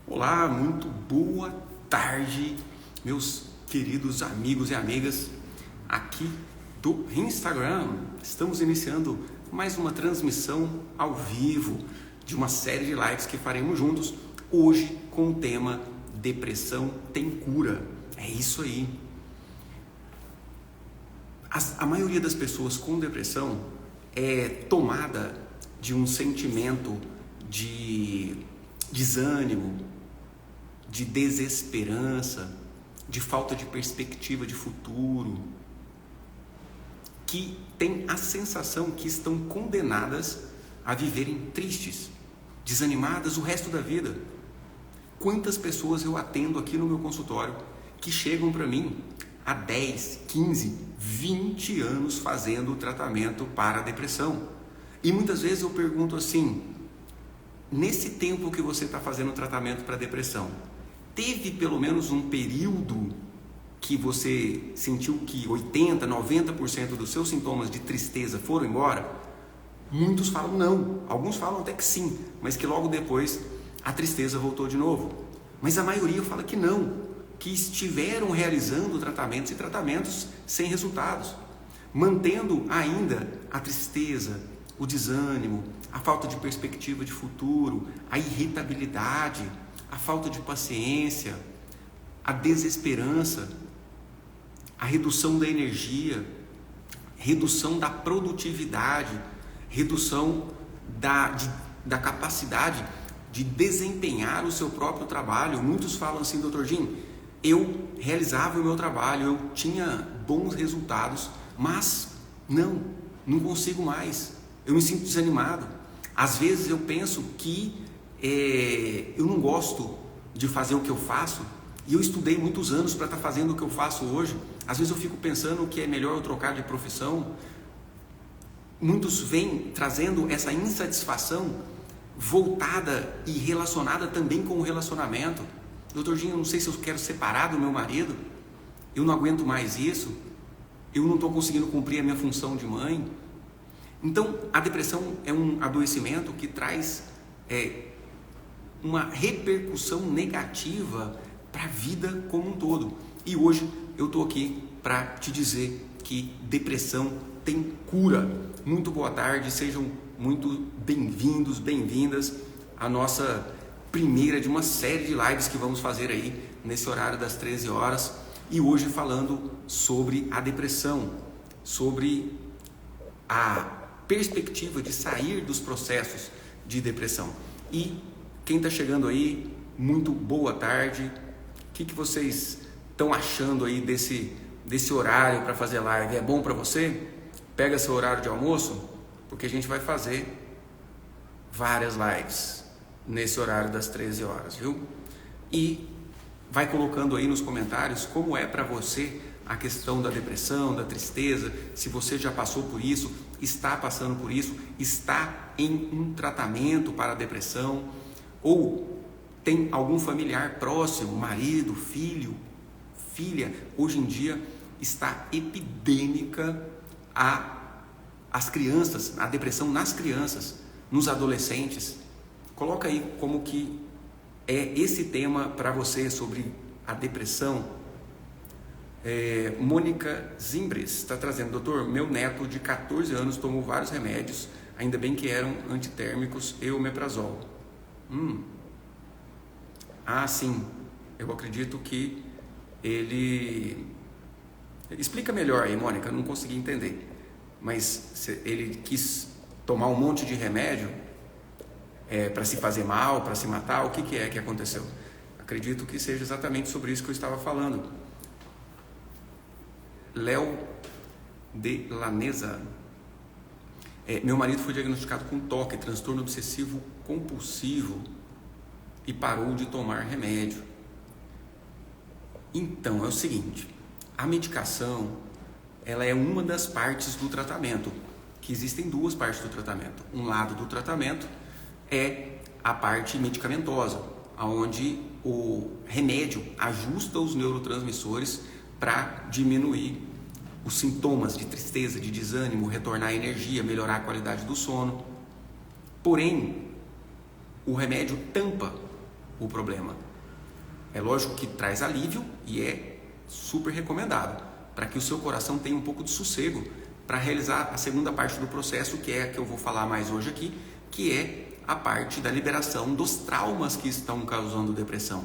Olá, muito boa tarde, meus queridos amigos e amigas aqui do Instagram. Estamos iniciando mais uma transmissão ao vivo de uma série de lives que faremos juntos, hoje com o tema Depressão tem cura. É isso aí. A maioria das pessoas com depressão é tomada de um sentimento de desânimo, de desesperança, de falta de perspectiva de futuro, que tem a sensação que estão condenadas a viverem tristes, desanimadas o resto da vida. Quantas pessoas eu atendo aqui no meu consultório que chegam para mim há 10, 15, 20 anos fazendo o tratamento para a depressão. E muitas vezes eu pergunto assim: nesse tempo que você está fazendo o tratamento para a depressão, teve pelo menos um período que você sentiu que 80, 90% dos seus sintomas de tristeza foram embora? Muitos falam não, alguns falam até que sim, mas que logo depois a tristeza voltou de novo. Mas a maioria fala que não, que estiveram realizando tratamentos e tratamentos sem resultados, mantendo ainda a tristeza, o desânimo, a falta de perspectiva de futuro, a irritabilidade, a falta de paciência, a desesperança, a redução da energia, redução da produtividade, redução da capacidade de desempenhar o seu próprio trabalho. Muitos falam assim: doutor Jim, eu realizava o meu trabalho, eu tinha bons resultados, mas não consigo mais, eu me sinto desanimado. Às vezes eu penso que eu não gosto de fazer o que eu faço, e eu estudei muitos anos para estar fazendo o que eu faço hoje. Às vezes eu fico pensando que é melhor eu trocar de profissão. Muitos vêm trazendo essa insatisfação voltada e relacionada também com o relacionamento. Doutor Jim, eu não sei se eu quero separar do meu marido, eu não aguento mais isso, eu não estou conseguindo cumprir a minha função de mãe. Então, a depressão é um adoecimento que traz uma repercussão negativa para a vida como um todo. E hoje eu estou aqui para te dizer que depressão tem cura. Muito boa tarde, sejam muito bem-vindos, bem-vindas à nossa primeira de uma série de lives que vamos fazer aí nesse horário das 13 horas. E hoje falando sobre a depressão, sobre a perspectiva de sair dos processos de depressão. E quem está chegando aí, muito boa tarde. O que vocês estão achando aí desse horário para fazer live? É bom para você? Pega seu horário de almoço, porque a gente vai fazer várias lives nesse horário das 13 horas, viu? E vai colocando aí nos comentários como é para você a questão da depressão, da tristeza, se você já passou por isso, está passando por isso, está em um tratamento para a depressão, ou tem algum familiar próximo, marido, filho, filha. Hoje em dia está epidêmica as crianças, a depressão nas crianças, nos adolescentes. Coloca aí como que é esse tema para você sobre a depressão. Mônica Zimbres está trazendo: doutor, meu neto de 14 anos tomou vários remédios, ainda bem que eram antitérmicos e omeprazol. Sim, eu acredito que ele... Explica melhor aí, Mônica, eu não consegui entender. Mas ele quis tomar um monte de remédio para se fazer mal, para se matar? O que é que aconteceu? Acredito que seja exatamente sobre isso que eu estava falando. Léo de Lanesa: meu marido foi diagnosticado com TOC, transtorno obsessivo compulsivo, e parou de tomar remédio. Então, é o seguinte: a medicação, ela é uma das partes do tratamento, que existem duas partes do tratamento. Um lado do tratamento é a parte medicamentosa, onde o remédio ajusta os neurotransmissores para diminuir os sintomas de tristeza, de desânimo, retornar a energia, melhorar a qualidade do sono. Porém, o remédio tampa o problema. É lógico que traz alívio e é super recomendado, para que o seu coração tenha um pouco de sossego para realizar a segunda parte do processo, que é a que eu vou falar mais hoje aqui, que é a parte da liberação dos traumas que estão causando depressão.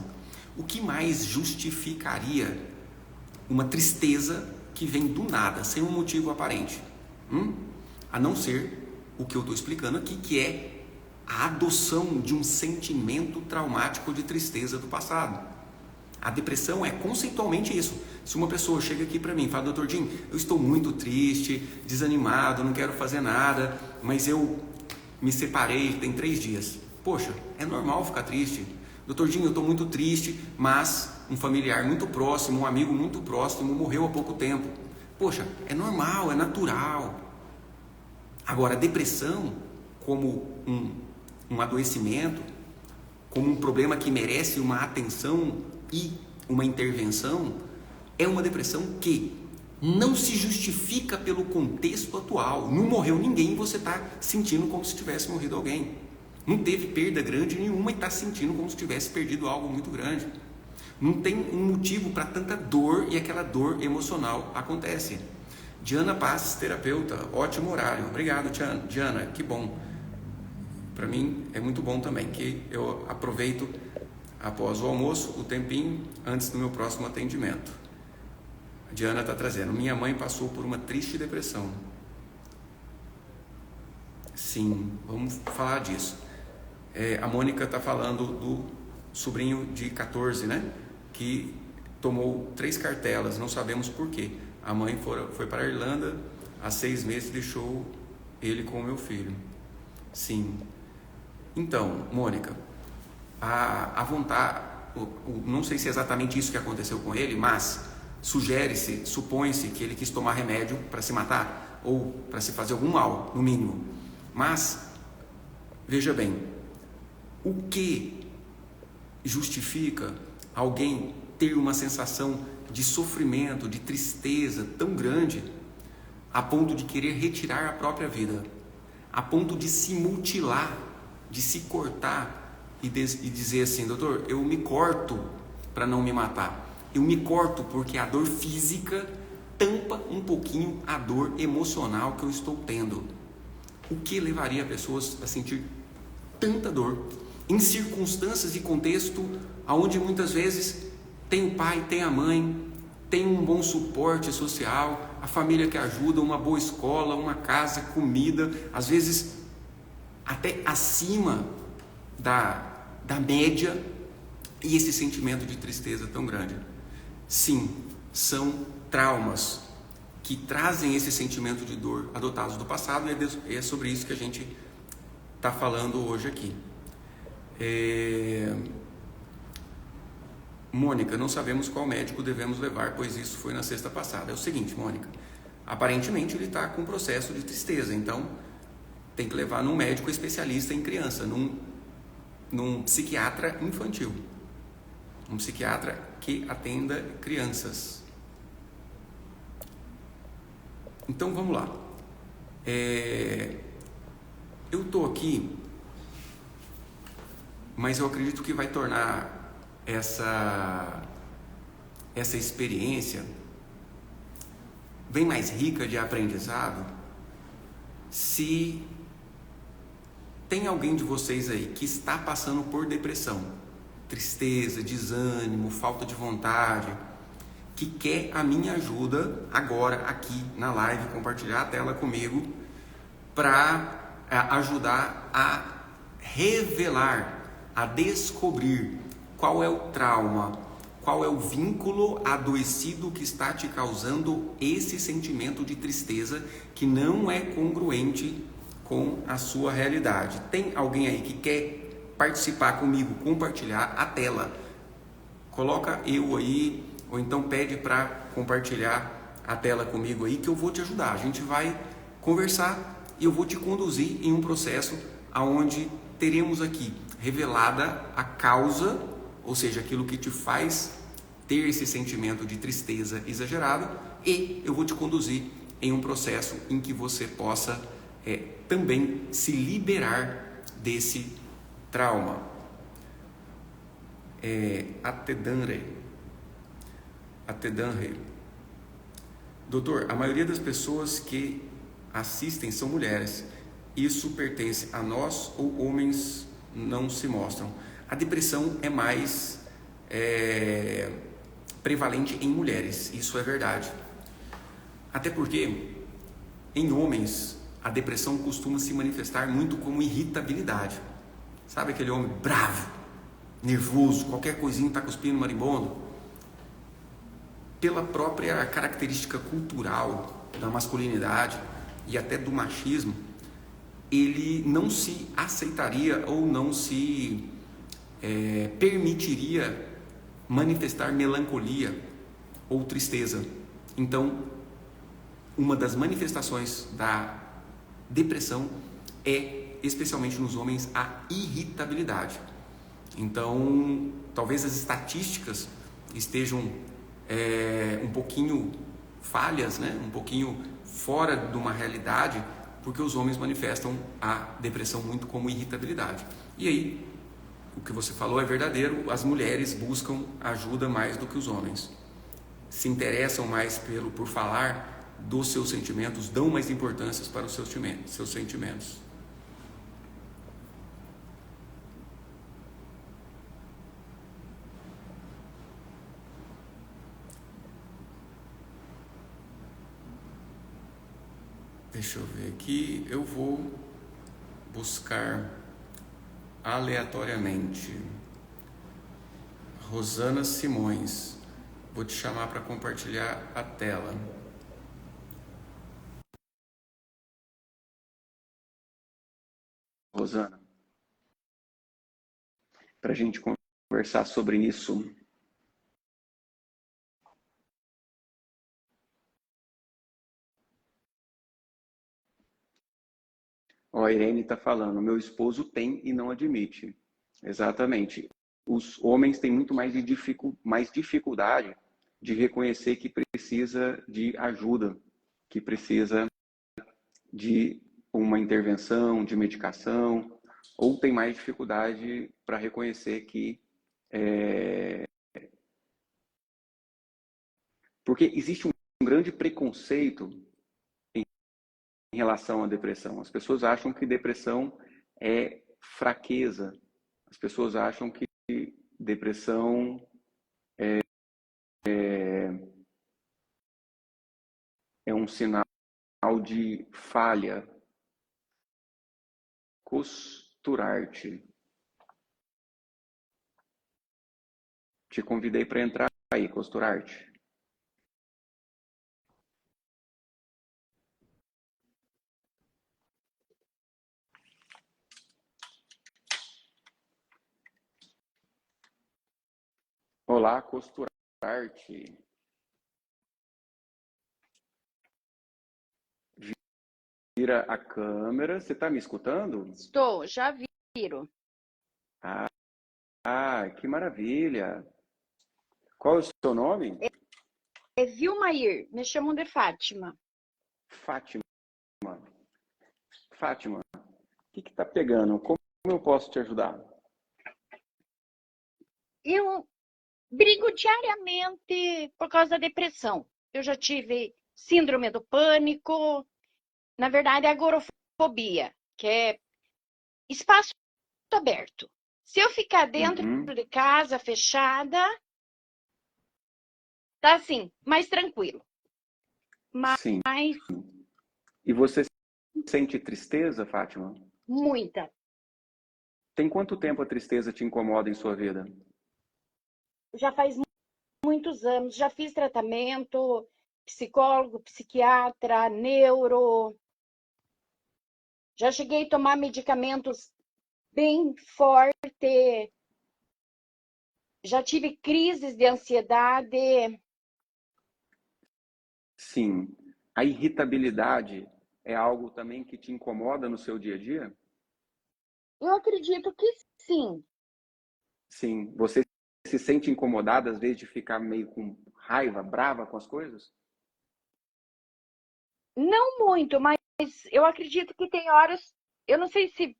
O que mais justificaria uma tristeza que vem do nada, sem um motivo aparente? A não ser o que eu estou explicando aqui, que é a adoção de um sentimento traumático de tristeza do passado. A depressão é conceitualmente isso. Se uma pessoa chega aqui para mim e fala: Dr. Jim, eu estou muito triste, desanimado, não quero fazer nada, mas eu me separei tem 3 dias. Poxa, é normal ficar triste. Dr. Jim, eu estou muito triste, mas um familiar muito próximo, um amigo muito próximo morreu há pouco tempo. Poxa, é normal, é natural. Agora, a depressão, como um adoecimento, como um problema que merece uma atenção e uma intervenção, é uma depressão que não se justifica pelo contexto atual. Não morreu ninguém e você está sentindo como se tivesse morrido alguém. Não teve perda grande nenhuma e está sentindo como se tivesse perdido algo muito grande. Não tem um motivo para tanta dor e aquela dor emocional acontece. Diana Paz, terapeuta, ótimo horário. Obrigado, Diana, que bom. Para mim é muito bom também, que eu aproveito após o almoço, o tempinho antes do meu próximo atendimento. A Diana está trazendo: minha mãe passou por uma triste depressão. Sim, vamos falar disso. A Mônica está falando do sobrinho de 14, né? Que tomou 3 cartelas, não sabemos por quê. A mãe foi para a Irlanda, há 6 meses deixou ele com o meu filho. Sim. Então, Mônica, a vontade, não sei se é exatamente isso que aconteceu com ele, mas supõe-se que ele quis tomar remédio para se matar ou para se fazer algum mal, no mínimo. Mas, veja bem, o que justifica alguém ter uma sensação de sofrimento, de tristeza tão grande, a ponto de querer retirar a própria vida, a ponto de se mutilar, de se cortar e dizer assim: doutor, eu me corto para não me matar. Eu me corto porque a dor física tampa um pouquinho a dor emocional que eu estou tendo. O que levaria pessoas a sentir tanta dor em circunstâncias e contexto onde muitas vezes tem o pai, tem a mãe, tem um bom suporte social, a família que ajuda, uma boa escola, uma casa, comida, às vezes até acima da média, e esse sentimento de tristeza tão grande? Sim, são traumas que trazem esse sentimento de dor adotados do passado, e é sobre isso que a gente está falando hoje aqui. Mônica, não sabemos qual médico devemos levar, pois isso foi na sexta passada. É o seguinte, Mônica, aparentemente ele está com um processo de tristeza, então tem que levar num médico especialista em criança, num psiquiatra infantil, um psiquiatra que atenda crianças. Então vamos lá. Eu estou aqui, mas eu acredito que vai tornar essa experiência bem mais rica de aprendizado se tem alguém de vocês aí que está passando por depressão, tristeza, desânimo, falta de vontade, que quer a minha ajuda agora aqui na live, compartilhar a tela comigo para ajudar a revelar, a descobrir qual é o trauma, qual é o vínculo adoecido que está te causando esse sentimento de tristeza que não é congruente com a sua realidade. Tem alguém aí que quer participar comigo, compartilhar a tela? Coloca eu aí, ou então pede para compartilhar a tela comigo aí, que eu vou te ajudar. A gente vai conversar e eu vou te conduzir em um processo onde teremos aqui revelada a causa, ou seja, aquilo que te faz ter esse sentimento de tristeza exagerado, e eu vou te conduzir em um processo em que você possa também se liberar desse trauma. Atedanre. Doutor, a maioria das pessoas que assistem são mulheres. Isso pertence a nós ou homens não se mostram? A depressão é mais prevalente em mulheres, isso é verdade. Até porque em homens a depressão costuma se manifestar muito como irritabilidade. Sabe aquele homem bravo, nervoso, qualquer coisinha está cuspindo marimbondo? Pela própria característica cultural da masculinidade e até do machismo, ele não se aceitaria ou não se permitiria manifestar melancolia ou tristeza. Então, uma das manifestações da depressão é, especialmente nos homens, a irritabilidade. Então, talvez as estatísticas estejam um pouquinho falhas, né? Um pouquinho fora de uma realidade, porque os homens manifestam a depressão muito como irritabilidade. E aí, o que você falou é verdadeiro, as mulheres buscam ajuda mais do que os homens. Se interessam mais por falar dos seus sentimentos, dão mais importância para os seus sentimentos. Deixa eu ver aqui, eu vou buscar aleatoriamente. Rosana Simões, vou te chamar para compartilhar a tela. Rosana, para a gente conversar sobre isso. Ó, a Irene está falando, meu esposo tem e não admite. Exatamente. Os homens têm muito mais dificuldade de reconhecer que precisa de ajuda, que precisa de uma intervenção, de medicação, ou tem mais dificuldade para reconhecer que porque existe um grande preconceito em relação à depressão. As pessoas acham que depressão é fraqueza. As pessoas acham que depressão é um sinal de falha. Costurar-te. Te convidei para entrar aí, Costurar-te. Olá, Costurar-te. Vira a câmera. Você está me escutando? Estou, já viro. Que maravilha. Qual é o seu nome? É Vilmair, me chamam de Fátima. Fátima. Fátima, o que está pegando? Como eu posso te ajudar? Eu brigo diariamente por causa da depressão. Eu já tive síndrome do pânico, na verdade é agorafobia, que é espaço aberto. Se eu ficar dentro de casa, fechada, tá assim, mais tranquilo. Sim. E você sente tristeza, Fátima? Muita. Tem quanto tempo a tristeza te incomoda em sua vida? Já faz muitos anos, já fiz tratamento, psicólogo, psiquiatra, neuro. Já cheguei a tomar medicamentos bem forte. Já tive crises de ansiedade. Sim. A irritabilidade é algo também que te incomoda no seu dia a dia? Eu acredito que sim. Sim. Você se sente incomodada às vezes de ficar meio com raiva, brava com as coisas? Não muito, mas eu acredito que tem horas, eu não sei se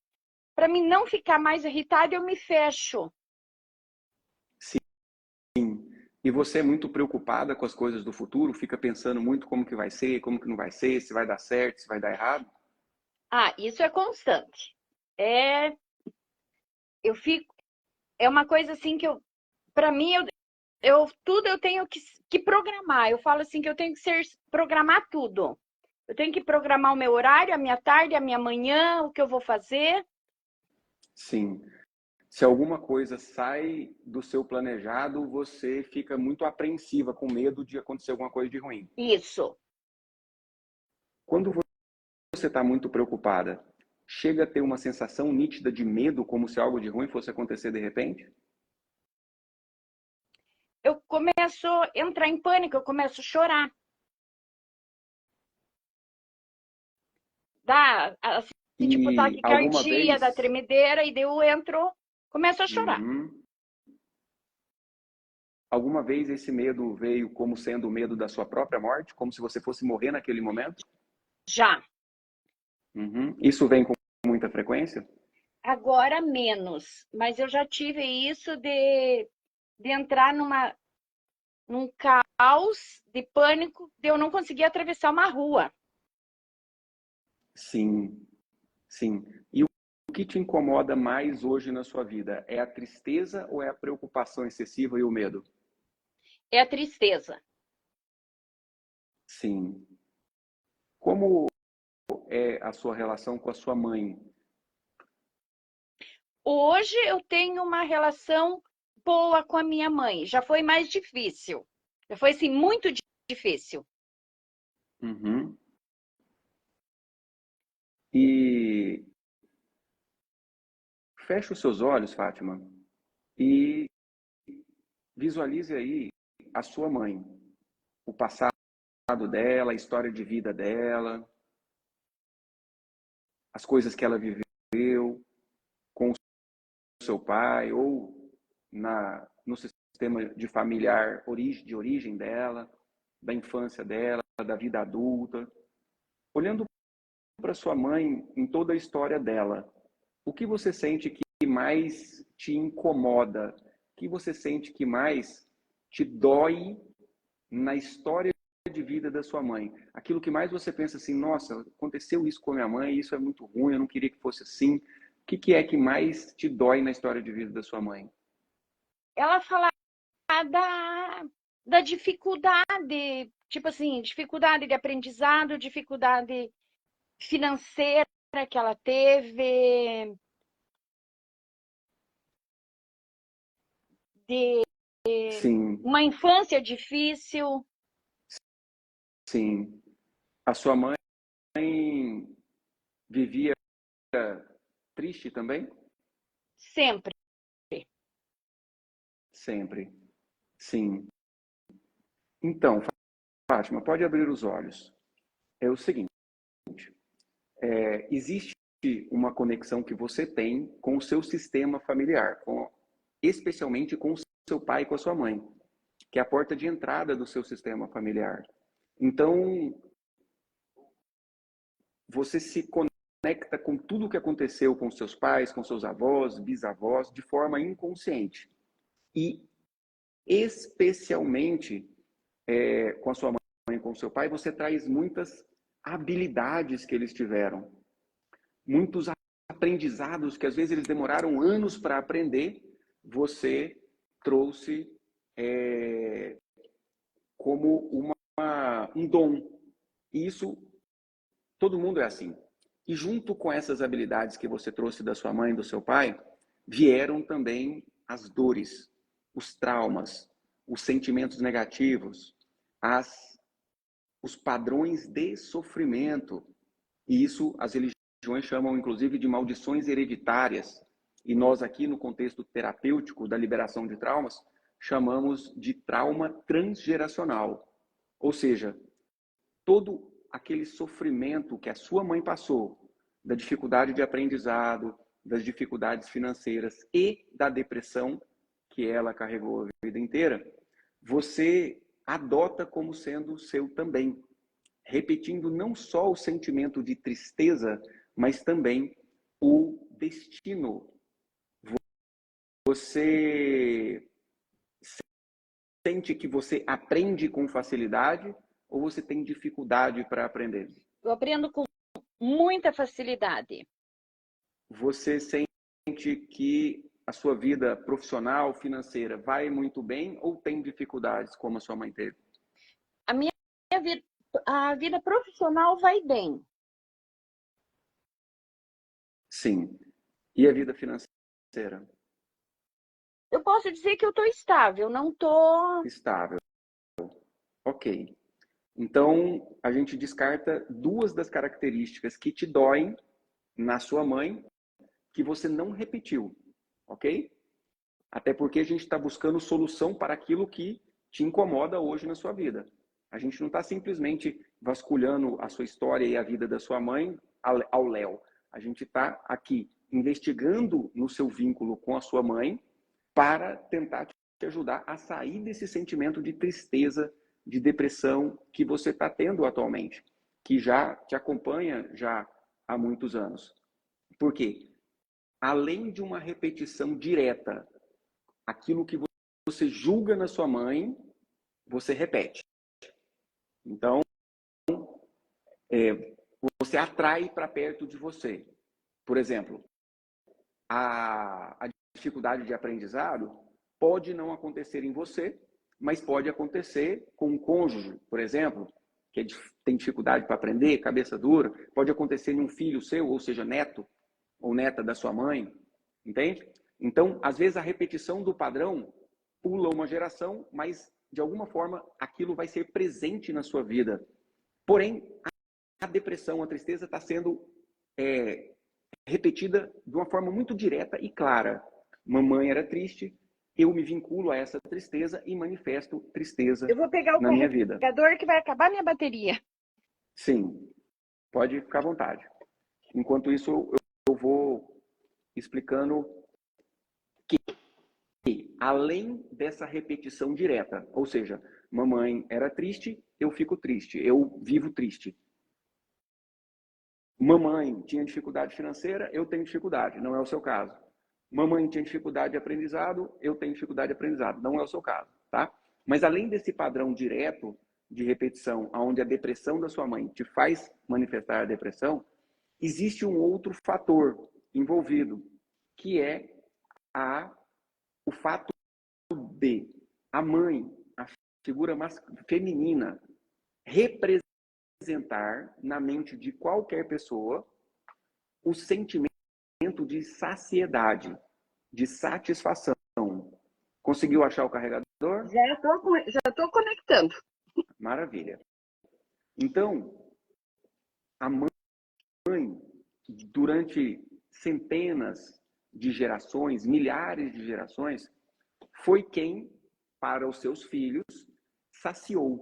para mim não ficar mais irritada, eu me fecho. E você é muito preocupada com as coisas do futuro? Fica pensando muito como que vai ser, como que não vai ser, se vai dar certo, se vai dar errado? Ah, isso é constante. É, eu fico, é uma coisa assim que para mim, tudo eu tenho que programar. Eu falo assim que eu tenho que programar tudo. Eu tenho que programar o meu horário, a minha tarde, a minha manhã, o que eu vou fazer. Sim. Se alguma coisa sai do seu planejado, você fica muito apreensiva, com medo de acontecer alguma coisa de ruim. Isso. Quando você está muito preocupada, chega a ter uma sensação nítida de medo, como se algo de ruim fosse acontecer de repente? Eu começo a entrar em pânico, eu começo a chorar. Dá, assim, tipo, E alguma taquicardia, dá vez, tremedeira, e daí eu entro, começo a chorar. uhum, alguma vez esse medo veio como sendo o medo da sua própria morte, como se você fosse morrer naquele momento? Já. Uhum. Isso vem com muita frequência? Agora menos. Mas eu já tive isso de entrar num caos de pânico, de eu não conseguir atravessar uma rua. Sim, sim. E o que te incomoda mais hoje na sua vida? É a tristeza ou é a preocupação excessiva e o medo? É a tristeza. Sim. Como é a sua relação com a sua mãe? Hoje eu tenho uma relação boa com a minha mãe. Já foi mais difícil. Já foi assim muito difícil. Uhum. E feche os seus olhos, Fátima, e visualize aí a sua mãe, o passado dela, a história de vida dela, as coisas que ela viveu com o seu pai ou no sistema de familiar de origem dela, da infância dela, da vida adulta. Olhando para sua mãe em toda a história dela, o que você sente que mais te incomoda? O que você sente que mais te dói na história de vida da sua mãe? Aquilo que mais você pensa assim, nossa, aconteceu isso com a minha mãe, isso é muito ruim, eu não queria que fosse assim. O que é que mais te dói na história de vida da sua mãe? Ela fala da dificuldade, tipo assim, dificuldade de aprendizado, dificuldade financeira que ela teve, de Sim, uma infância difícil, sim. A sua mãe vivia triste também? sempre. Sempre. Sim. Então, Fátima, pode abrir os olhos. É o seguinte, existe uma conexão que você tem com o seu sistema familiar, especialmente com o seu pai e com a sua mãe, que é a porta de entrada do seu sistema familiar. Então, você se conecta com tudo o que aconteceu com seus pais, com seus avós, bisavós, de forma inconsciente. E, especialmente, com a sua mãe e com o seu pai, você traz muitas habilidades que eles tiveram, muitos aprendizados que às vezes eles demoraram anos para aprender, você trouxe como um dom. E isso, todo mundo é assim. E junto com essas habilidades que você trouxe da sua mãe e do seu pai, vieram também as dores, os traumas, os sentimentos negativos, os padrões de sofrimento. E isso as religiões chamam, inclusive, de maldições hereditárias. E nós aqui, no contexto terapêutico da liberação de traumas, chamamos de trauma transgeracional. Ou seja, todo aquele sofrimento que a sua mãe passou, da dificuldade de aprendizado, das dificuldades financeiras e da depressão que ela carregou a vida inteira, você adota como sendo seu também, repetindo não só o sentimento de tristeza, mas também o destino. Você sente que você aprende com facilidade ou você tem dificuldade para aprender? Eu aprendo com muita facilidade. Você sente que a sua vida profissional, financeira, vai muito bem ou tem dificuldades, como a sua mãe teve? A minha vida, a vida profissional vai bem. Sim. E a vida financeira? Eu posso dizer que eu estou estável, não estou. Estável. Ok. Então, a gente descarta duas das características que te doem na sua mãe, que você não repetiu, ok? Até porque a gente está buscando solução para aquilo que te incomoda hoje na sua vida. A gente não está simplesmente vasculhando a sua história e a vida da sua mãe ao léu. A gente está aqui investigando no seu vínculo com a sua mãe para tentar te ajudar a sair desse sentimento de tristeza, de depressão que você está tendo atualmente, que já te acompanha já há muitos anos. Por quê? Além de uma repetição direta, aquilo que você julga na sua mãe, você repete. Então, você atrai para perto de você. Por exemplo, a dificuldade de aprendizado pode não acontecer em você, mas pode acontecer com um cônjuge, por exemplo, que tem dificuldade para aprender, cabeça dura. Pode acontecer em um filho seu, ou seja, neto ou neta da sua mãe, entende? Então, às vezes a repetição do padrão pula uma geração, mas de alguma forma aquilo vai ser presente na sua vida. Porém, a depressão, a tristeza está sendo repetida de uma forma muito direta e clara. Mamãe era triste, eu me vinculo a essa tristeza e manifesto tristeza Eu vou pegar o na minha vida. carregador que vai acabar minha bateria. Sim, pode ficar à vontade. Enquanto isso, eu vou explicando que, além dessa repetição direta, ou seja, mamãe era triste, eu fico triste, eu vivo triste. Mamãe tinha dificuldade financeira, eu tenho dificuldade, não é o seu caso. Mamãe tinha dificuldade de aprendizado, eu tenho dificuldade de aprendizado, não é o seu caso, tá? Mas além desse padrão direto de repetição, onde a depressão da sua mãe te faz manifestar a depressão, existe um outro fator envolvido, que é o fato de a mãe, a figura feminina, representar na mente de qualquer pessoa o sentimento de saciedade, de satisfação. Conseguiu achar o carregador? Já tô conectando. Maravilha. Então, a mãe, durante centenas de gerações, milhares de gerações, foi quem, para os seus filhos, saciou.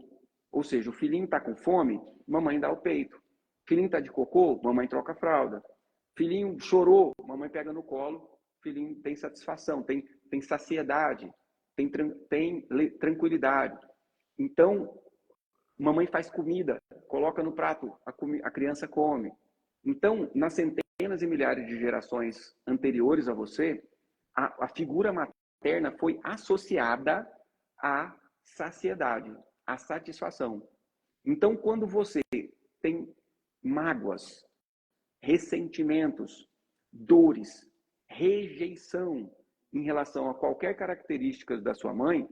Ou seja, o filhinho está com fome, mamãe dá o peito. O filhinho está de cocô, mamãe troca a fralda. Filhinho chorou, mamãe pega no colo, filhinho tem satisfação, tem saciedade, tem tranquilidade. Então, mamãe faz comida, coloca no prato, a criança come. Então, nas centenas e milhares de gerações anteriores a você, a figura materna foi associada à saciedade, à satisfação. Então, quando você tem mágoas, ressentimentos, dores, rejeição em relação a qualquer característica da sua mãe,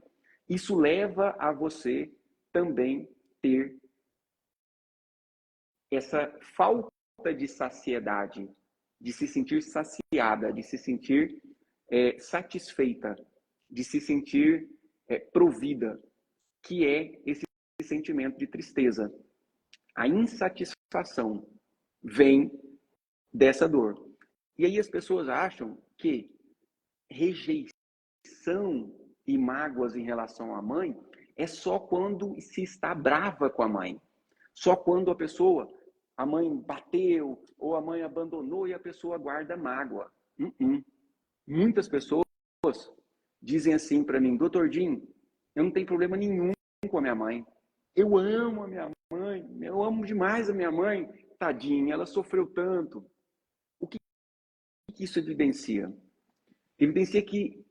isso leva a você também ter essa falta de saciedade, de se sentir saciada, de se sentir satisfeita, de se sentir provida, que é esse sentimento de tristeza. A insatisfação vem dessa dor. E aí as pessoas acham que rejeição e mágoas em relação à mãe é só quando se está brava com a mãe. Só quando a mãe bateu ou a mãe abandonou e a pessoa guarda mágoa. Muitas pessoas dizem assim para mim, Dr. Jim, eu não tenho problema nenhum com a minha mãe. Eu amo a minha mãe, eu amo demais a minha mãe. Tadinha, ela sofreu tanto. O que isso evidencia? Evidencia que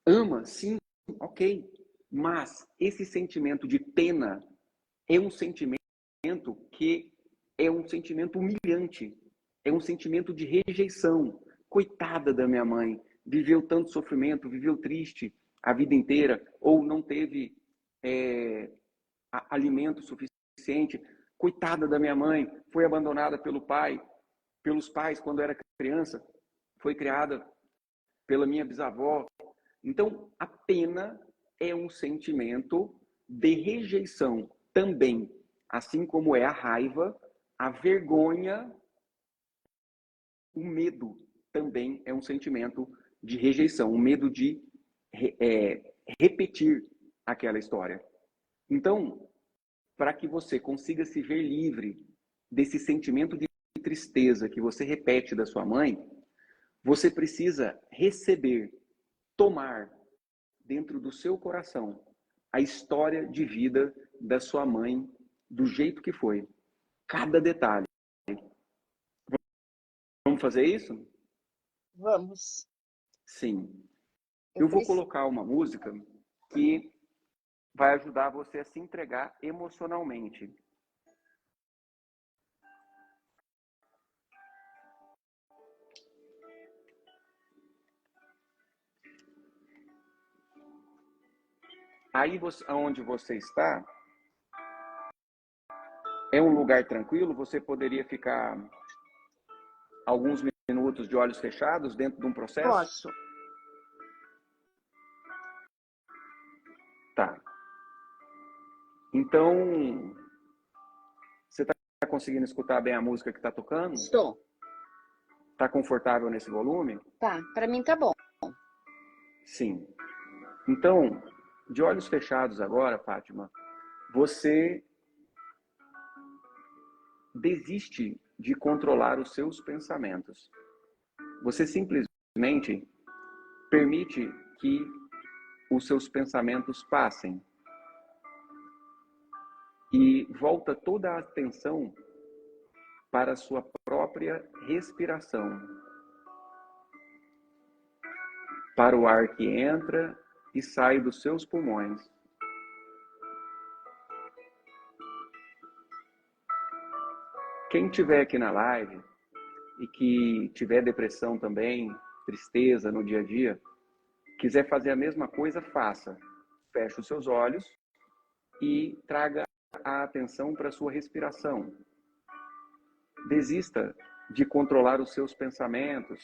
ama, sim, ok. Mas esse sentimento de pena é um sentimento que é um sentimento humilhante, é um sentimento de rejeição. Coitada da minha mãe, viveu tanto sofrimento, viveu triste a vida inteira, ou não teve alimento suficiente. Coitada da minha mãe, foi abandonada pelos pais quando era criança, foi criada pela minha bisavó. Então, a pena é um sentimento de rejeição também, assim como é a raiva, a vergonha, o medo também é um sentimento de rejeição, o medo de repetir aquela história. Então, para que você consiga se ver livre desse sentimento de tristeza que você repete da sua mãe, você precisa receber, tomar dentro do seu coração a história de vida da sua mãe do jeito que foi. Cada detalhe. Vamos fazer isso? Vamos. Sim. Eu vou colocar uma música que vai ajudar você a se entregar emocionalmente. Aí, onde você está, é um lugar tranquilo? Você poderia ficar alguns minutos de olhos fechados dentro de um processo? Posso. Tá. Então, você está conseguindo escutar bem a música que está tocando? Estou. Está confortável nesse volume? Tá, para mim tá bom. Sim. Então, de olhos fechados agora, Fátima, você desiste de controlar os seus pensamentos. Você simplesmente permite que os seus pensamentos passem e volta toda a atenção para a sua própria respiração, para o ar que entra e sai dos seus pulmões. Quem estiver aqui na live e que tiver depressão também, tristeza no dia a dia, quiser fazer a mesma coisa, faça. Feche os seus olhos e traga a atenção para a sua respiração. Desista de controlar os seus pensamentos.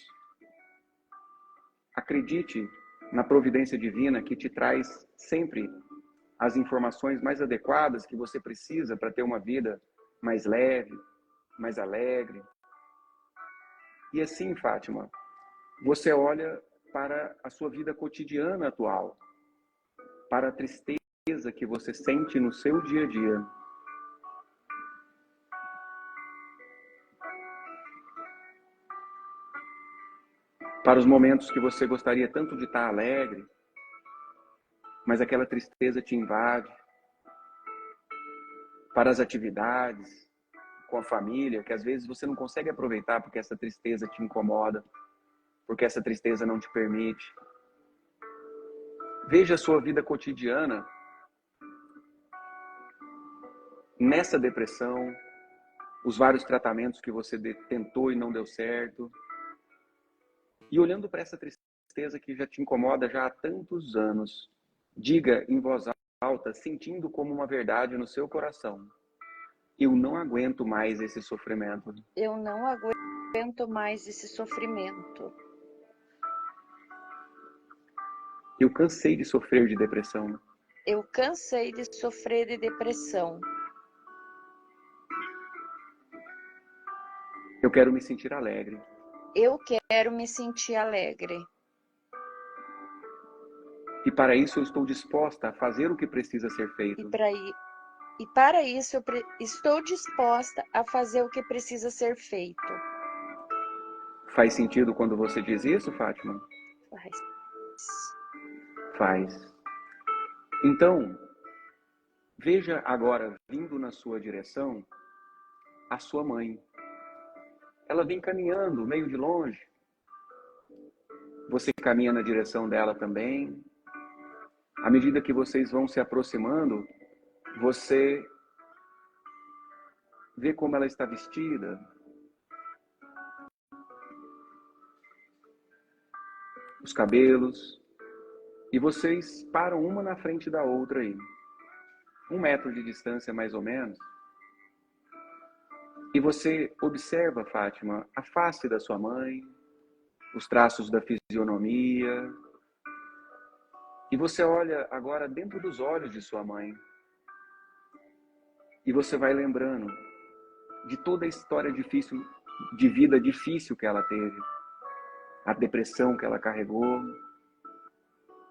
Acredite na providência divina que te traz sempre as informações mais adequadas que você precisa para ter uma vida mais leve, mais alegre. E assim, Fátima, você olha para a sua vida cotidiana atual, para a tristeza que você sente no seu dia a dia. Para os momentos que você gostaria tanto de estar alegre, mas aquela tristeza te invade. Para as atividades com a família, que às vezes você não consegue aproveitar porque essa tristeza te incomoda, porque essa tristeza não te permite. Veja a sua vida cotidiana nessa depressão, os vários tratamentos que você tentou e não deu certo. E olhando para essa tristeza que já te incomoda já há tantos anos, diga em voz alta, sentindo como uma verdade no seu coração: eu não aguento mais esse sofrimento. Eu não aguento mais esse sofrimento. Eu cansei de sofrer de depressão. Eu cansei de sofrer de depressão. Eu quero me sentir alegre. Eu quero me sentir alegre. E para isso eu estou disposta a fazer o que precisa ser feito. E para isso eu estou disposta a fazer o que precisa ser feito. Faz sentido quando você diz isso, Fátima? Faz. Então, veja agora, vindo na sua direção, a sua mãe. Ela vem caminhando meio de longe. Você caminha na direção dela também. À medida que vocês vão se aproximando, você vê como ela está vestida, os cabelos, e vocês param uma na frente da outra aí, 1 metro de distância mais ou menos, e você observa, Fátima, a face da sua mãe, os traços da fisionomia, e você olha agora dentro dos olhos de sua mãe, e você vai lembrando de toda a história difícil, de vida difícil que ela teve, a depressão que ela carregou,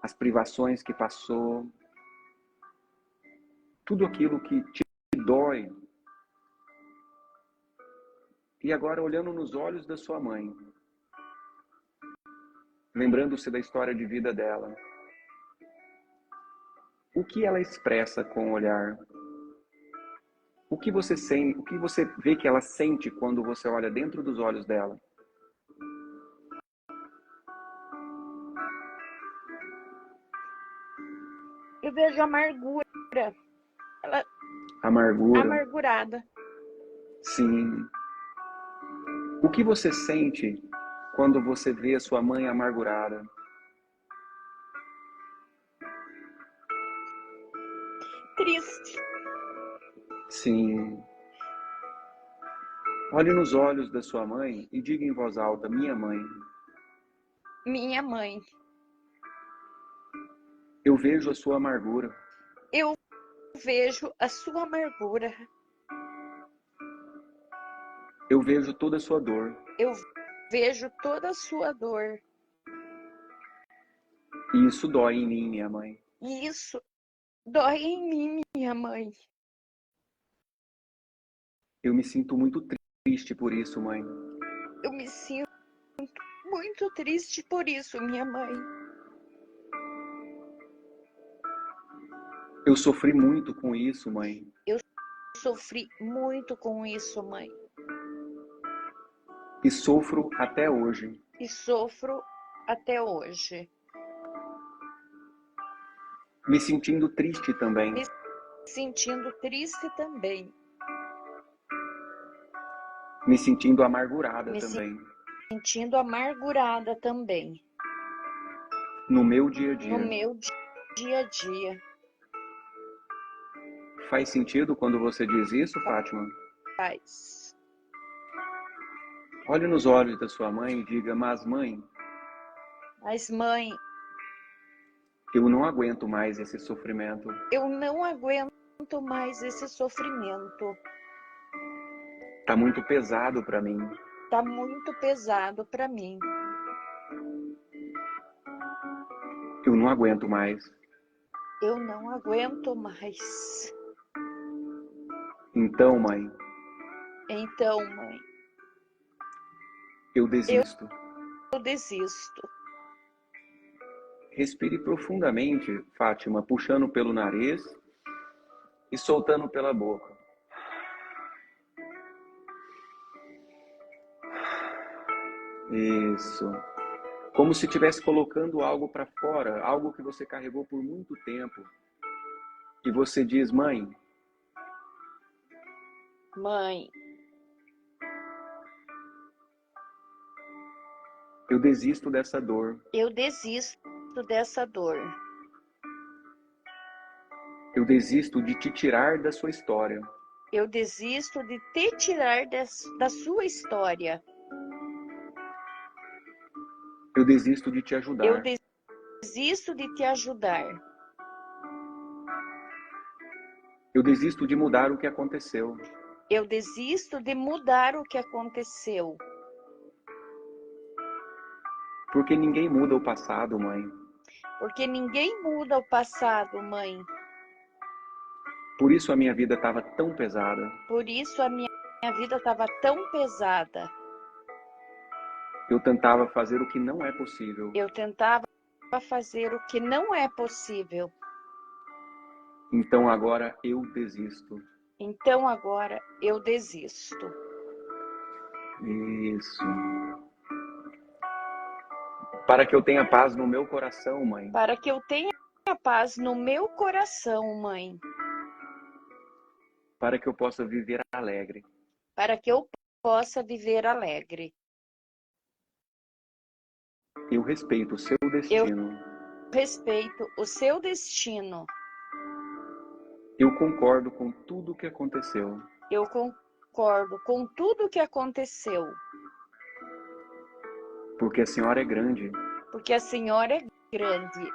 as privações que passou, tudo aquilo que te dói. E agora, olhando nos olhos da sua mãe, lembrando-se da história de vida dela, o que ela expressa com o olhar? O que você sente, o que você vê que ela sente quando você olha dentro dos olhos dela? Eu vejo amargura. Ela Amargura? amargurada. Sim. O que você sente quando você vê a sua mãe amargurada? Triste. Sim. Olhe nos olhos da sua mãe e diga em voz alta: minha mãe. Minha mãe. Eu vejo a sua amargura. Eu vejo a sua amargura. Eu vejo toda a sua dor. Eu vejo toda a sua dor. E isso dói em mim, minha mãe. E isso dói em mim, minha mãe. Eu me sinto muito triste por isso, mãe. Eu me sinto muito triste por isso, minha mãe. Eu sofri muito com isso, mãe. Eu sofri muito com isso, mãe. E sofro até hoje. E sofro até hoje. Me sentindo triste também. Me sentindo triste também. Me sentindo amargurada Me também. Sentindo amargurada também. No meu dia a dia. No meu dia a dia. Faz sentido quando você diz isso, Fátima? Faz. Olhe nos olhos da sua mãe e diga: mas mãe, mãe, eu não aguento mais esse sofrimento. Eu não aguento mais esse sofrimento. Tá muito pesado para mim. Tá muito pesado para mim. Eu não aguento mais. Eu não aguento mais. Então, mãe. Eu desisto. Eu desisto. Respire profundamente, Fátima, puxando pelo nariz e soltando pela boca. Isso. Como se estivesse colocando algo para fora, algo que você carregou por muito tempo. E você diz: mãe, eu desisto dessa dor. Eu desisto dessa dor. Eu desisto de te tirar da sua história. Eu desisto de te tirar da sua história. Eu desisto de te ajudar. Eu desisto de te ajudar. Eu desisto de mudar o que aconteceu. Eu desisto de mudar o que aconteceu. Porque ninguém muda o passado, mãe. Porque ninguém muda o passado, mãe. Por isso a minha vida estava tão pesada. Por isso a minha vida estava tão pesada. Eu tentava fazer o que não é possível. Eu tentava fazer o que não é possível. Então agora eu desisto. Então agora eu desisto. Isso. Para que eu tenha paz no meu coração, mãe. Para que eu tenha muita paz no meu coração, mãe, para que eu possa viver alegre. para que eu possa viver alegre. Eu respeito o seu destino. Respeito o seu destino. Eu concordo com tudo o que aconteceu. Eu concordo com tudo o que aconteceu, Porque a senhora é grande porque a senhora é grande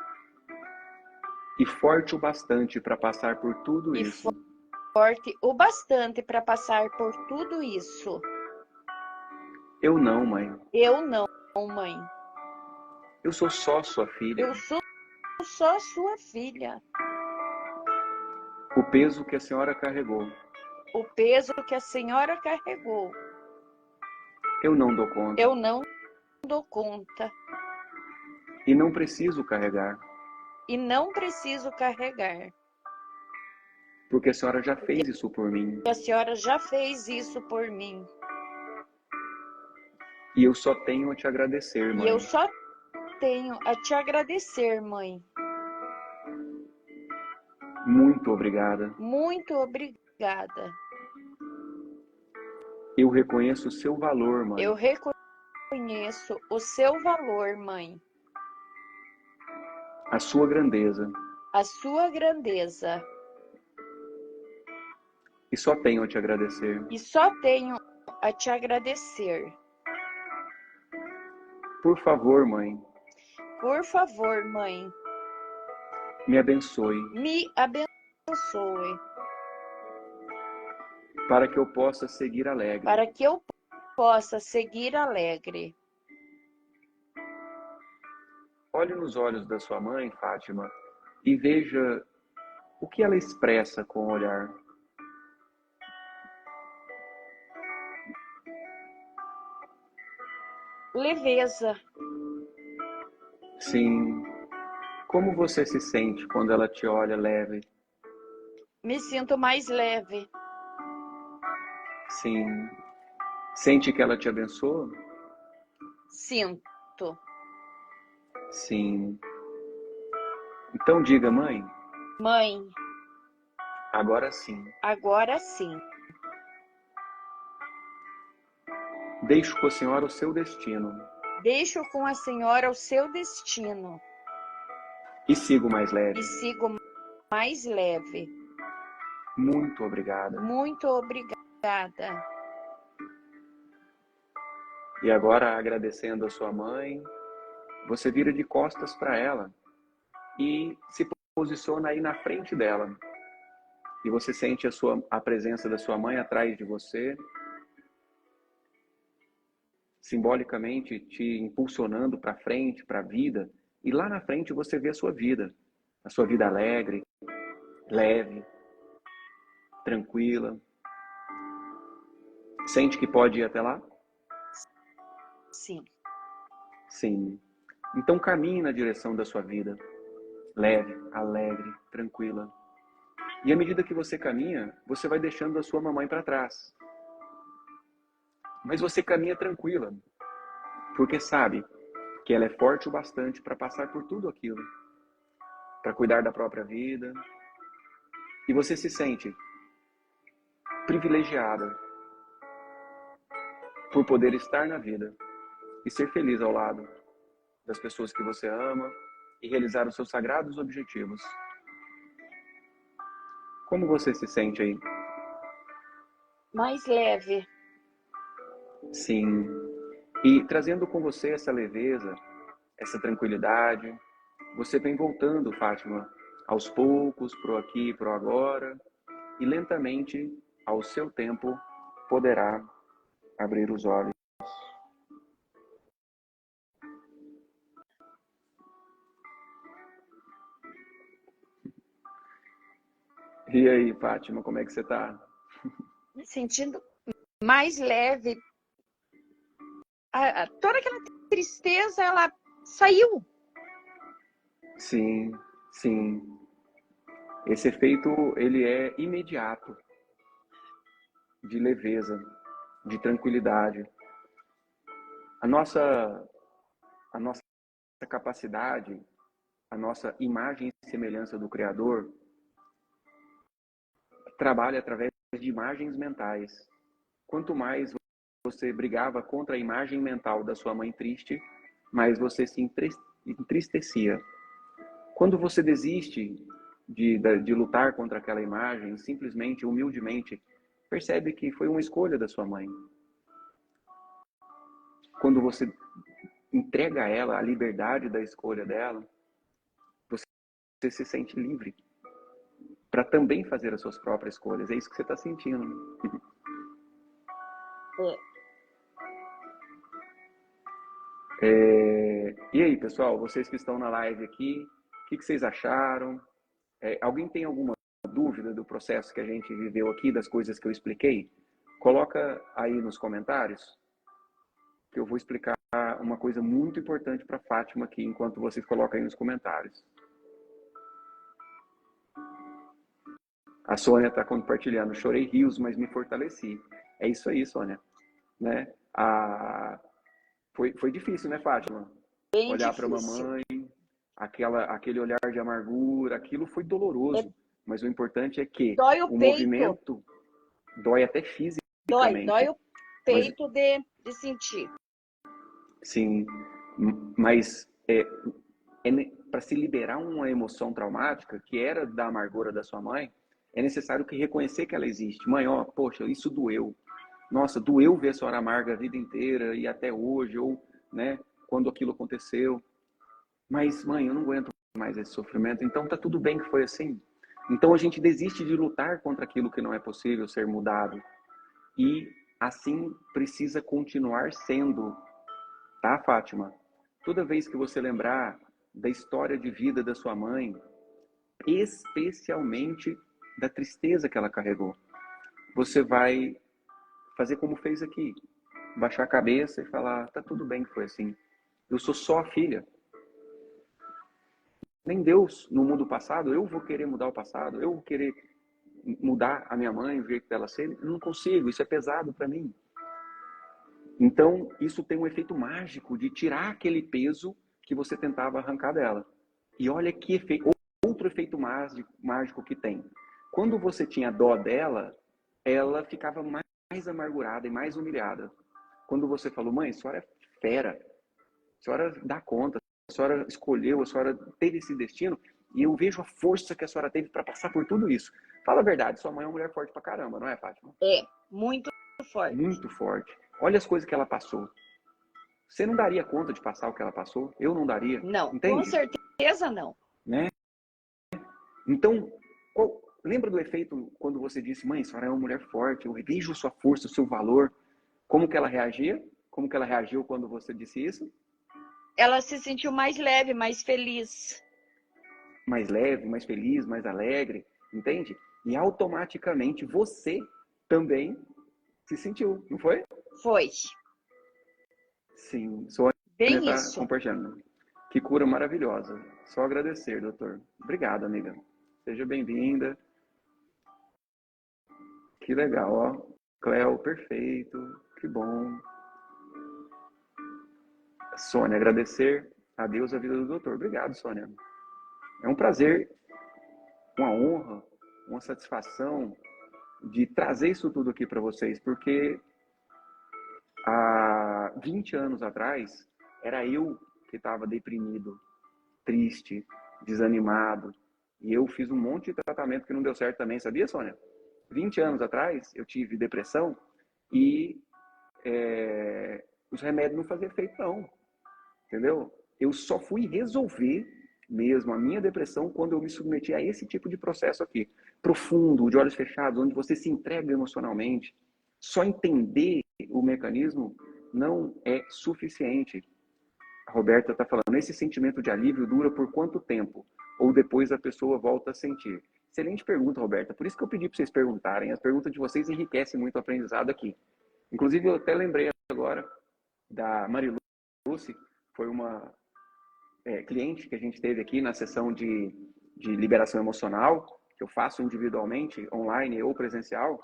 e forte o bastante para passar por tudo e isso. forte o bastante para passar por tudo isso. Eu não, mãe. Eu não, mãe. Eu sou só sua filha. Eu sou só sua filha. O peso que a senhora carregou, O peso que a senhora carregou, eu não dou conta. eu não dou conta E não preciso carregar, e não preciso carregar. porque a senhora já fez isso por mim. A senhora já fez isso por mim. E eu só tenho a te agradecer, E mãe. eu só tenho a te agradecer, mãe. Muito obrigada. Muito obrigada. Eu reconheço o seu valor, mãe. Eu reconheço o seu valor, mãe. A sua grandeza. A sua grandeza. E só tenho a te agradecer. E só tenho a te agradecer. Por favor, mãe, Por favor, mãe, me abençoe, me abençoe, para que eu possa seguir alegre. para que eu possa seguir alegre. Olhe nos olhos da sua mãe, Fátima, e veja o que ela expressa com o olhar. Leveza. Sim. Como você se sente quando ela te olha leve? Me sinto mais leve. Sim. Sente que ela te abençoa? Sinto. Sim. Então diga, mãe, Mãe, agora sim. agora sim. Deixo com a senhora o seu destino Deixo com a senhora o seu destino e sigo mais leve. e sigo mais leve. Muito obrigada. Muito obrigada. E agora, agradecendo a sua mãe, você vira de costas para ela e se posiciona aí na frente dela. E você sente a presença da sua mãe atrás de você, simbolicamente te impulsionando para frente, para a vida. E lá na frente você vê a sua vida alegre, leve, tranquila. Sente que pode ir até lá? Sim. Sim. Então caminhe na direção da sua vida, leve, alegre, tranquila. E à medida que você caminha, você vai deixando a sua mamãe para trás. Mas você caminha tranquila, porque sabe que ela é forte o bastante para passar por tudo aquilo, para cuidar da própria vida. E você se sente privilegiada por poder estar na vida e ser feliz ao lado das pessoas que você ama e realizar os seus sagrados objetivos. Como você se sente aí? Mais leve. Sim. E trazendo com você essa leveza, essa tranquilidade, você vem voltando, Fátima, aos poucos, pro aqui, pro agora, e lentamente, ao seu tempo, poderá abrir os olhos. E aí, Fátima, como é que você tá? Me sentindo mais leve. Toda aquela tristeza, ela saiu. Sim, sim. Esse efeito, ele é imediato, de leveza, de tranquilidade. A nossa capacidade a nossa imagem e semelhança do Criador trabalha através de imagens mentais. Quanto mais você brigava contra a imagem mental da sua mãe triste, mais você se entristecia. Quando você desiste de lutar contra aquela imagem, simplesmente, humildemente, percebe que foi uma escolha da sua mãe. Quando você entrega a ela a liberdade da escolha dela, você se sente livre para também fazer as suas próprias escolhas. É isso que você está sentindo. E aí, pessoal, vocês que estão na live aqui, o que vocês acharam? Alguém tem alguma dúvida do processo que a gente viveu aqui, das coisas que eu expliquei? Coloca aí nos comentários, que eu vou explicar uma coisa muito importante para a Fátima aqui, enquanto vocês colocam aí nos comentários. A Sônia está compartilhando. Chorei rios, mas me fortaleci. É isso aí, Sônia. Né? Foi difícil, né, Fátima? Bem olhar para a difícil. mamãe, aquele olhar de amargura, aquilo foi doloroso. Mas o importante é que Dói o peito. movimento dói até fisicamente. Dói o peito de sentir. Sim, mas para se liberar uma emoção traumática, que era da amargura da sua mãe, é necessário que reconhecer que ela existe. Mãe, ó, poxa, isso doeu. Nossa, doeu ver a senhora amarga a vida inteira e até hoje, ou, né, quando aquilo aconteceu. Mas, mãe, eu não aguento mais esse sofrimento, então tá tudo bem que foi assim. Então a gente desiste de lutar contra aquilo que não é possível ser mudado. E assim precisa continuar sendo. Tá, Fátima? Toda vez que você lembrar da história de vida da sua mãe, especialmente da tristeza que ela carregou, você vai fazer como fez aqui. Baixar a cabeça e falar, tá tudo bem que foi assim. Eu sou só a filha. Nem Deus, no mundo passado, eu vou querer mudar o passado, eu vou querer mudar a minha mãe, o jeito dela ser. Eu não consigo, isso é pesado para mim. Então, isso tem um efeito mágico de tirar aquele peso que você tentava arrancar dela. E olha que efeito, outro efeito mágico que tem. Quando você tinha dó dela, ela ficava mais amargurada e mais humilhada. Quando você falou, mãe, a senhora é fera, a senhora dá conta, a senhora escolheu, a senhora teve esse destino, e eu vejo a força que a senhora teve para passar por tudo isso. Fala a verdade, sua mãe é uma mulher forte pra caramba, não é, Fátima? É, muito forte. Muito forte. Olha as coisas que ela passou. Você não daria conta de passar o que ela passou? Eu não daria. Não, entende? Com certeza não. Né? Então, lembra do efeito quando você disse, mãe, a senhora é uma mulher forte, eu vejo sua força, o seu valor. Como que ela reagia? Como que ela reagiu quando você disse isso? Ela se sentiu mais leve, mais feliz. Mais leve, mais feliz, mais alegre, entende? E automaticamente você também se sentiu, não foi? Foi. Sim, Sônia Bem está compartilhando. Que cura maravilhosa. Só agradecer, doutor. Obrigado, amiga. Seja bem-vinda. Que legal, ó. Cléo, perfeito. Que bom. Sônia, agradecer a Deus a vida do doutor. Obrigado, Sônia. É um prazer, uma honra, uma satisfação de trazer isso tudo aqui para vocês, porque há 20 anos atrás, era eu que estava deprimido, triste, desanimado, e eu fiz um monte de tratamento que não deu certo também, sabia, Sônia? 20 anos atrás, eu tive depressão e os remédios não faziam efeito, não. Entendeu? Eu só fui resolver mesmo a minha depressão quando eu me submeti a esse tipo de processo aqui. Profundo, de olhos fechados, onde você se entrega emocionalmente. Só entender o mecanismo não é suficiente. A Roberta está falando, esse sentimento de alívio dura por quanto tempo? Ou depois a pessoa volta a sentir? Excelente pergunta, Roberta. Por isso que eu pedi para vocês perguntarem. As perguntas de vocês enriquecem muito o aprendizado aqui. Inclusive, eu até lembrei agora da Mariluce, foi uma cliente que a gente teve aqui na sessão de liberação emocional, que eu faço individualmente, online ou presencial,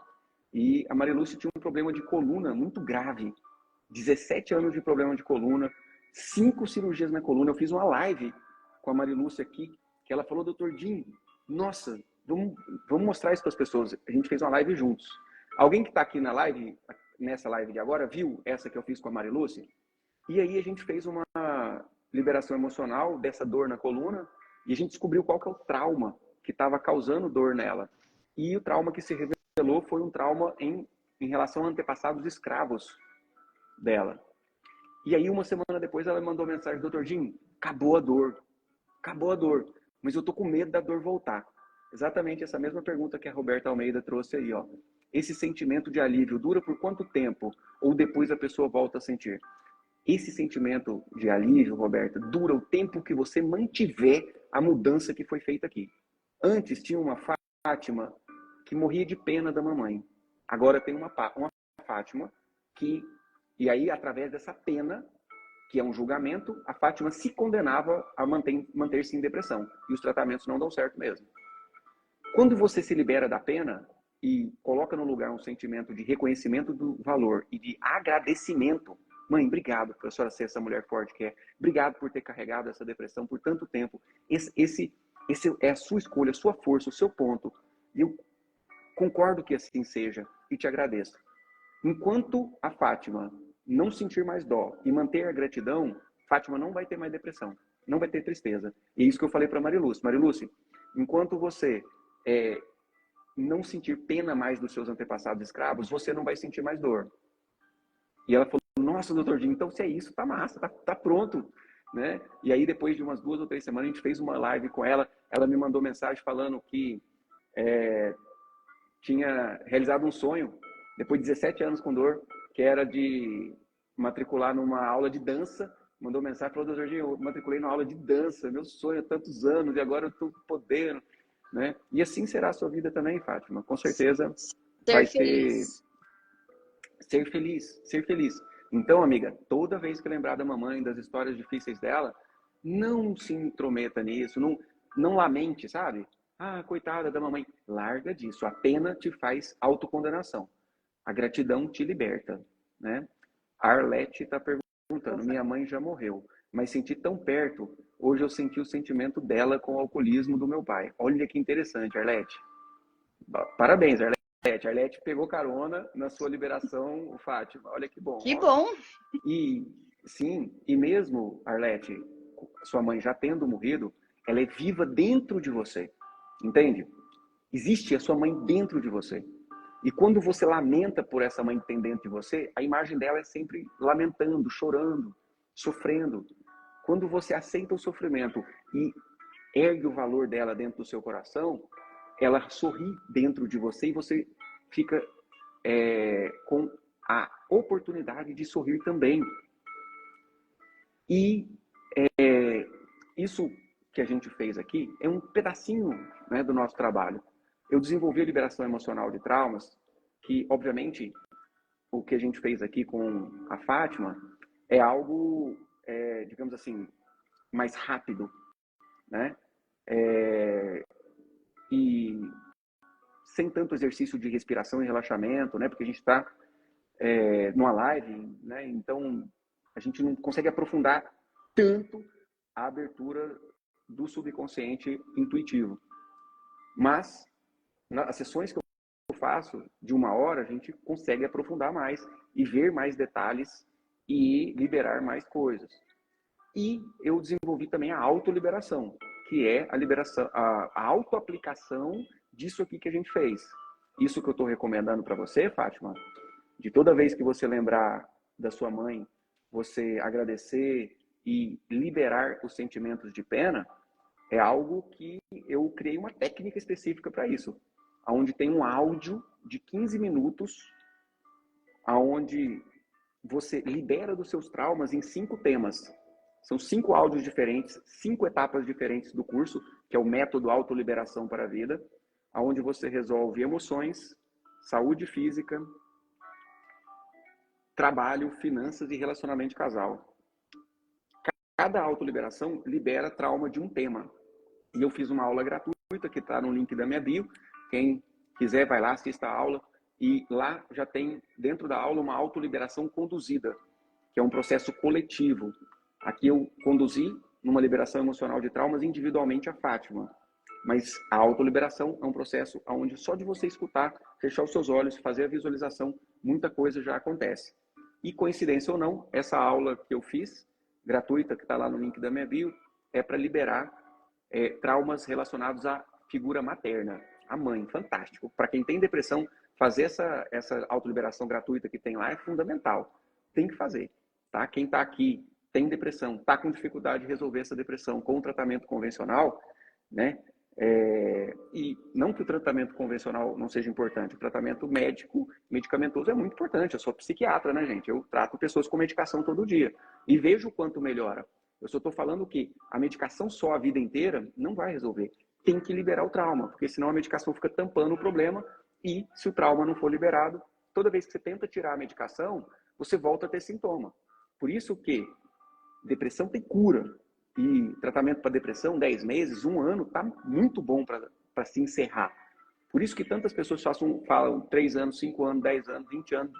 e a Mariluce tinha um problema de coluna muito grave. 17 anos de problema de coluna, 5 cirurgias na coluna. Eu fiz uma live com a Marilúcia aqui, que ela falou, doutor Jim, nossa, vamos mostrar isso para as pessoas. A gente fez uma live juntos. Alguém que está aqui na live, nessa live de agora, viu essa que eu fiz com a Marilúcia? E aí a gente fez uma liberação emocional dessa dor na coluna e a gente descobriu qual que é o trauma que estava causando dor nela. E o trauma que se revelou foi um trauma em relação a antepassados escravos dela. E aí, uma semana depois, ela me mandou mensagem, doutor Jim, acabou a dor, mas eu tô com medo da dor voltar. Exatamente essa mesma pergunta que a Roberta Almeida trouxe aí, ó. Esse sentimento de alívio dura por quanto tempo? Ou depois a pessoa volta a sentir? Esse sentimento de alívio, Roberta, dura o tempo que você mantiver a mudança que foi feita aqui. Antes tinha uma Fátima que morria de pena da mamãe. Agora tem uma Fátima que... E aí, através dessa pena, que é um julgamento, a Fátima se condenava a manter-se em depressão. E os tratamentos não dão certo mesmo. Quando você se libera da pena e coloca no lugar um sentimento de reconhecimento do valor e de agradecimento, mãe, obrigado por a senhora ser essa mulher forte que é. Obrigado por ter carregado essa depressão por tanto tempo. Esse é a sua escolha, a sua força, o seu ponto. E eu concordo que assim seja e te agradeço. Enquanto a Fátima não sentir mais dó e manter a gratidão, Fátima não vai ter mais depressão, não vai ter tristeza. E é isso que eu falei para Marilúcia. Marilúcia, enquanto você não sentir pena mais dos seus antepassados escravos, você não vai sentir mais dor. E ela falou, nossa, doutor Jim, então se é isso, tá massa, tá pronto. Né? E aí, depois de umas 2 ou 3 semanas, a gente fez uma live com ela, ela me mandou mensagem falando que tinha realizado um sonho, depois de 17 anos com dor, que era de matricular numa aula de dança. Mandou mensagem, falou, doutor Gil, eu matriculei numa aula de dança, meu sonho há tantos anos, e agora eu estou podendo. Né? E assim será a sua vida também, Fátima. Com certeza vai ser... Ser feliz. Então, amiga, toda vez que lembrar da mamãe, das histórias difíceis dela, não se intrometa nisso, não lamente, sabe? Ah, coitada da mamãe. Larga disso. A pena te faz autocondenação. A gratidão te liberta, né? A Arlete está perguntando, minha mãe já morreu, mas senti tão perto, hoje eu senti o sentimento dela com o alcoolismo do meu pai. Olha que interessante, Arlete. Parabéns, Arlete. Arlete pegou carona na sua liberação, Fátima. Olha que bom. Que bom. E, sim, e mesmo, Arlete, sua mãe já tendo morrido, ela é viva dentro de você, entende? Existe a sua mãe dentro de você. E quando você lamenta por essa mãe que tem dentro de você, a imagem dela é sempre lamentando, chorando, sofrendo. Quando você aceita o sofrimento e ergue o valor dela dentro do seu coração, ela sorri dentro de você e você fica com a oportunidade de sorrir também. E isso que a gente fez aqui é um pedacinho, né, do nosso trabalho. Eu desenvolvi a liberação emocional de traumas, que, obviamente, o que a gente fez aqui com a Fátima é algo, digamos assim, mais rápido, né? E sem tanto exercício de respiração e relaxamento, né? Porque a gente está numa live, né? Então a gente não consegue aprofundar tanto a abertura do subconsciente intuitivo. Mas nas sessões que eu faço de 1 hora, a gente consegue aprofundar mais e ver mais detalhes e liberar mais coisas. E eu desenvolvi também a autoliberação, que é a liberação, a autoaplicação disso aqui que a gente fez. Isso que eu estou recomendando para você, Fátima, de toda vez que você lembrar da sua mãe, você agradecer e liberar os sentimentos de pena, é algo que eu criei uma técnica específica para isso, onde tem um áudio de 15 minutos, onde você libera dos seus traumas em 5 temas. São 5 áudios diferentes, 5 etapas diferentes do curso, que é o método Autoliberação para a Vida, onde você resolve emoções, saúde física, trabalho, finanças e relacionamento de casal. Cada autoliberação libera trauma de um tema. E eu fiz uma aula gratuita, que está no link da minha bio. Quem quiser, vai lá, assista a aula. E lá já tem, dentro da aula, uma autoliberação conduzida, que é um processo coletivo. Aqui eu conduzi numa liberação emocional de traumas individualmente a Fátima. Mas a autoliberação é um processo onde só de você escutar, fechar os seus olhos, fazer a visualização, muita coisa já acontece. E coincidência ou não, essa aula que eu fiz, gratuita, que está lá no link da minha bio, é para liberar traumas relacionados à figura materna, a mãe. Fantástico. Para quem tem depressão, fazer essa autoliberação gratuita que tem lá é fundamental. Tem que fazer. Tá? Quem está aqui, tem depressão, está com dificuldade de resolver essa depressão com o tratamento convencional, né? E não que o tratamento convencional não seja importante, o tratamento médico, medicamentoso é muito importante. Eu sou psiquiatra, né, gente? Eu trato pessoas com medicação todo dia e vejo o quanto melhora. Eu só estou falando que a medicação só a vida inteira não vai resolver. Tem que liberar o trauma, porque senão a medicação fica tampando o problema e se o trauma não for liberado, toda vez que você tenta tirar a medicação, você volta a ter sintoma. Por isso que depressão tem cura. E tratamento para depressão, 10 meses, 1 ano, tá muito bom para se encerrar. Por isso que tantas pessoas falam 3 anos, 5 anos, 10 anos, 20 anos,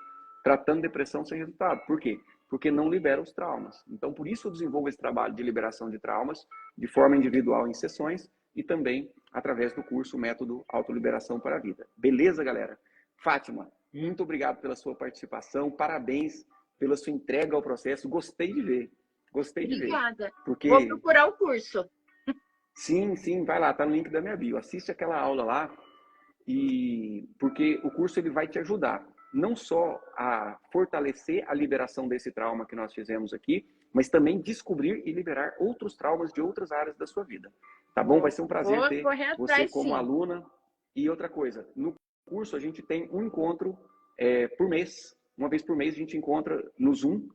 tratando depressão sem resultado. Por quê? Porque não libera os traumas. Então, por isso eu desenvolvo esse trabalho de liberação de traumas, de forma individual em sessões, e também através do curso Método Autoliberação para a Vida. Beleza, galera? Fátima, muito obrigado pela sua participação, parabéns pela sua entrega ao processo, gostei de ver. Gostei de ver. Obrigada. Porque... Vou procurar o curso. Sim, vai lá, tá no link da minha bio. Assiste aquela aula lá, porque o curso ele vai te ajudar não só a fortalecer a liberação desse trauma que nós fizemos aqui, mas também descobrir e liberar outros traumas de outras áreas da sua vida. Tá bom? Vai ser um prazer ter você como aluna. E outra coisa, no curso a gente tem um encontro por mês. Uma vez por mês a gente encontra no Zoom,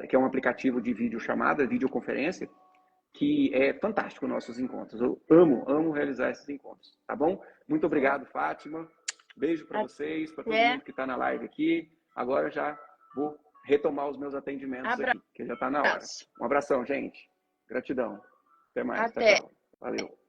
que é um aplicativo de videochamada, videoconferência, que é fantástico nossos encontros. Eu amo realizar esses encontros, tá bom? Muito obrigado, Fátima. Beijo para vocês, para todo mundo que está na live aqui. Agora já vou retomar os meus atendimentos aqui, que já está na hora. Um abração, gente. Gratidão. Até mais. Até. Tchau. Valeu.